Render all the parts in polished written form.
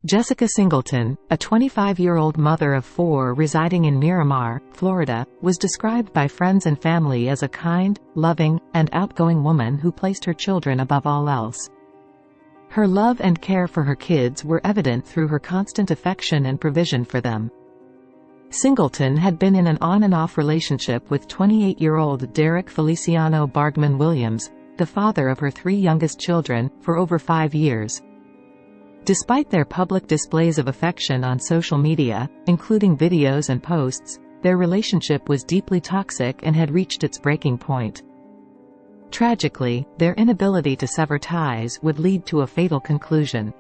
Jessica Singleton, a 25-year-old mother of 4 residing in Miramar, Florida, was described by friends and family as a kind, loving, and outgoing woman who placed her children above all else. Her love and care for her kids were evident through her constant affection and provision for them. Singleton had been in an on-and-off relationship with 28-year-old Derrick Feliciano Bargman-Williams, the father of her 3 youngest children, for over 5 years. Despite their public displays of affection on social media, including videos and posts, their relationship was deeply toxic and had reached its breaking point. Tragically, their inability to sever ties would lead to a fatal conclusion.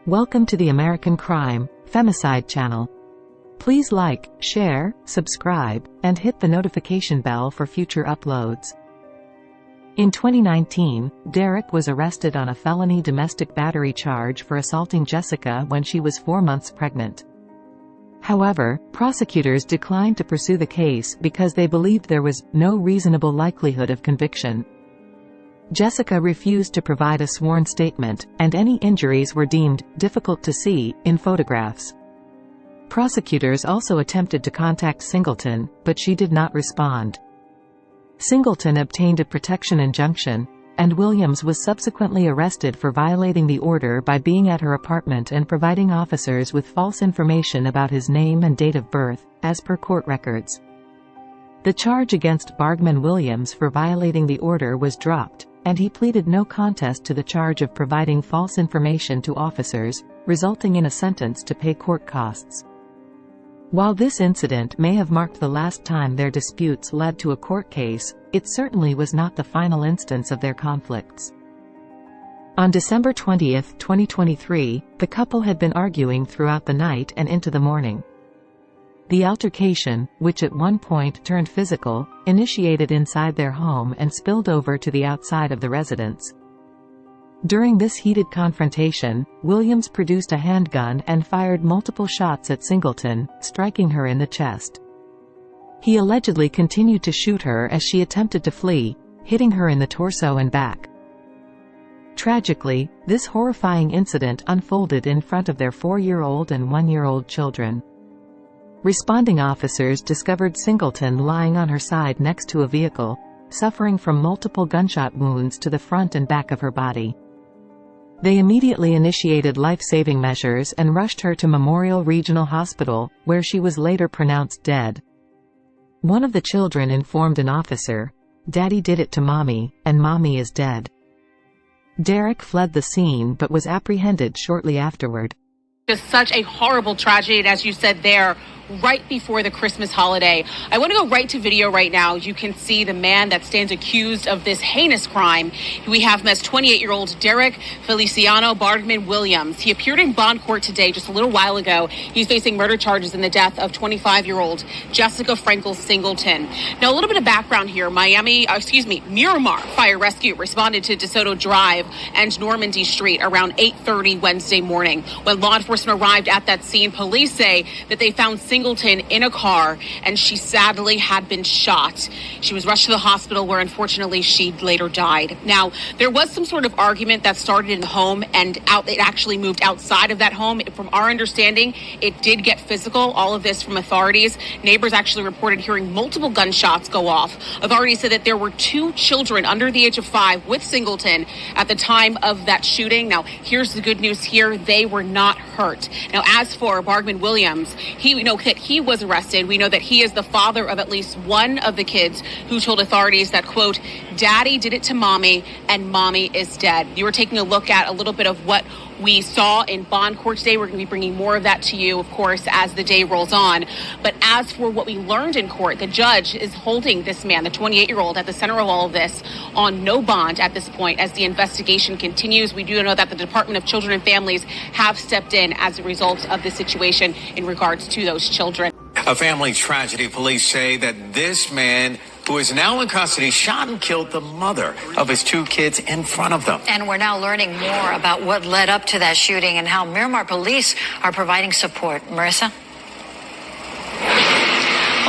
Welcome to the American Crime, Femicide channel. Please like, share, subscribe, and hit the notification bell for future uploads. In 2019, Derrick was arrested on a felony domestic battery charge for assaulting Jessica when she was 4 months pregnant. However, prosecutors declined to pursue the case because they believed there was no reasonable likelihood of conviction. Jessica refused to provide a sworn statement, and any injuries were deemed difficult to see in photographs. Prosecutors also attempted to contact Singleton, but she did not respond. Singleton obtained a protection injunction, and Williams was subsequently arrested for violating the order by being at her apartment and providing officers with false information about his name and date of birth, as per court records. The charge against Bargman-Williams for violating the order was dropped, and he pleaded no contest to the charge of providing false information to officers, resulting in a sentence to pay court costs. While this incident may have marked the last time their disputes led to a court case, it certainly was not the final instance of their conflicts. On December 20, 2023, the couple had been arguing throughout the night and into the morning. The altercation, which at one point turned physical, initiated inside their home and spilled over to the outside of the residence. During this heated confrontation, Williams produced a handgun and fired multiple shots at Singleton, striking her in the chest. He allegedly continued to shoot her as she attempted to flee, hitting her in the torso and back. Tragically, this horrifying incident unfolded in front of their 4-year-old and 1-year-old children. Responding officers discovered Singleton lying on her side next to a vehicle, suffering from multiple gunshot wounds to the front and back of her body. They immediately initiated life-saving measures and rushed her to Memorial Regional Hospital, where she was later pronounced dead. One of the children informed an officer, "Daddy did it to Mommy, and Mommy is dead." Derrick fled the scene but was apprehended shortly afterward. Just such a horrible tragedy, and as you said there, right before the Christmas holiday. I want to go right to video right now. You can see the man that stands accused of this heinous crime. We have him as 28-year-old Derrick Feliciano Bargman-Williams. He appeared in bond court today just a little while ago. He's facing murder charges in the death of 25-year-old Jessica Frankel Singleton. Now, a little bit of background here. Miramar Fire Rescue responded to DeSoto Drive and Normandy Street around 8:30 Wednesday morning. When law enforcement arrived at that scene, police say that they found Singleton in a car, and she sadly had been shot. She was rushed to the hospital where unfortunately she later died. Now, there was some sort of argument that started in the home and it actually moved outside of that home. From our understanding, it did get physical. All of this from authorities. Neighbors actually reported hearing multiple gunshots go off. Authorities said that there were 2 children under the age of 5 with Singleton at the time of that shooting. Now, here's the good news here. They were not hurt. Now, as for Bargman-Williams, we know that he was arrested. We know that he is the father of at least one of the kids who told authorities that, quote, "Daddy did it to Mommy, and Mommy is dead." You were taking a look at a little bit of what we saw in bond court today. We're going to be bringing more of that to you, of course, as the day rolls on. But as for what we learned in court, the judge is holding this man, the 28-year-old, at the center of all of this on no bond at this point as the investigation continues. We do know that the Department of Children and Families have stepped in as a result of the situation in regards to those children. A family tragedy. Police say that this man, who is now in custody, shot and killed the mother of his 2 kids in front of them. And we're now learning more about what led up to that shooting and how Miramar Police are providing support. Marissa?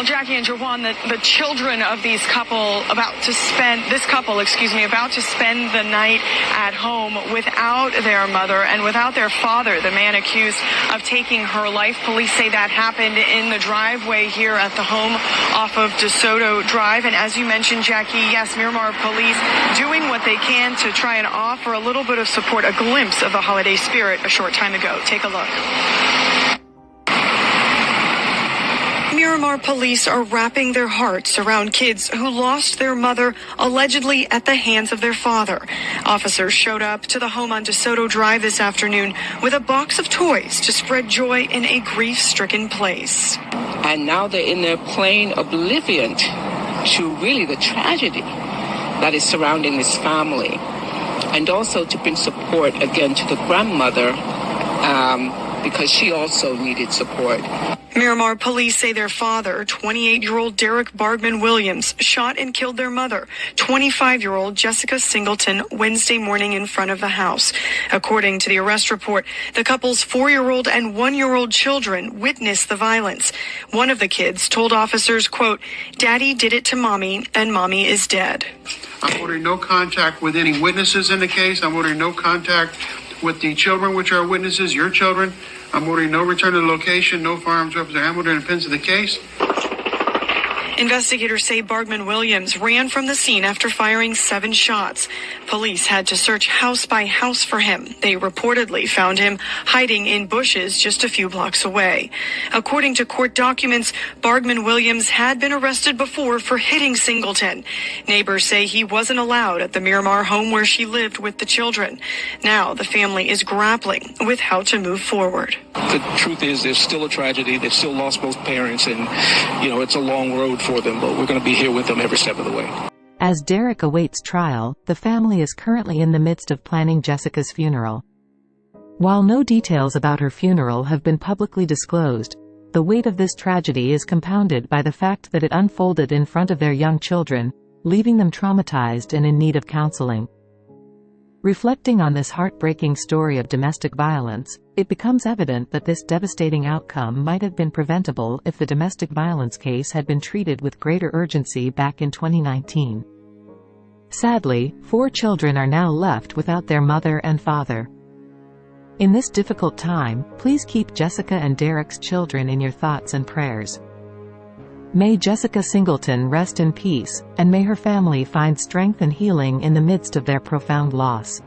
Well, Jackie and Jawan, the children of this couple about to spend the night at home without their mother and without their father, the man accused of taking her life. Police say that happened in the driveway here at the home off of DeSoto Drive. And as you mentioned, Jackie, yes, Miramar Police doing what they can to try and offer a little bit of support, a glimpse of the holiday spirit a short time ago. Take a look. Miramar Police are wrapping their hearts around kids who lost their mother allegedly at the hands of their father. Officers showed up to the home on DeSoto Drive this afternoon with a box of toys to spread joy in a grief-stricken place. And now they're in their plain oblivion to really the tragedy that is surrounding this family. And also to bring support again to the grandmother because she also needed support. Miramar Police say their father, 28-year-old Derrick Bargman-Williams, shot and killed their mother, 25-year-old Jessica Singleton, Wednesday morning in front of the house. According to the arrest report, the couple's 4-year-old and 1-year-old children witnessed the violence. One of the kids told officers, quote, "Daddy did it to Mommy, and Mommy is dead." I'm ordering no contact with any witnesses in the case. I'm ordering no contact with the children, which are witnesses, your children. I'm ordering no return to the location, no firearms, weapons, or ammo during the pendency of the case. Investigators say Bargman-Williams ran from the scene after firing 7 shots. Police had to search house by house for him. They reportedly found him hiding in bushes just a few blocks away. According to court documents, Bargman-Williams had been arrested before for hitting Singleton. Neighbors say he wasn't allowed at the Miramar home where she lived with the children. Now the family is grappling with how to move forward. The truth is there's still a tragedy. They've still lost both parents, and, it's a long road for them, but we're going to be here with them every step of the way. As Derrick awaits trial, the family is currently in the midst of planning Jessica's funeral. While no details about her funeral have been publicly disclosed, the weight of this tragedy is compounded by the fact that it unfolded in front of their young children, leaving them traumatized and in need of counseling. Reflecting on this heartbreaking story of domestic violence, it becomes evident that this devastating outcome might have been preventable if the domestic violence case had been treated with greater urgency back in 2019. Sadly, 4 children are now left without their mother and father. In this difficult time, please keep Jessica and Derrick's children in your thoughts and prayers. May Jessica Singleton rest in peace, and may her family find strength and healing in the midst of their profound loss.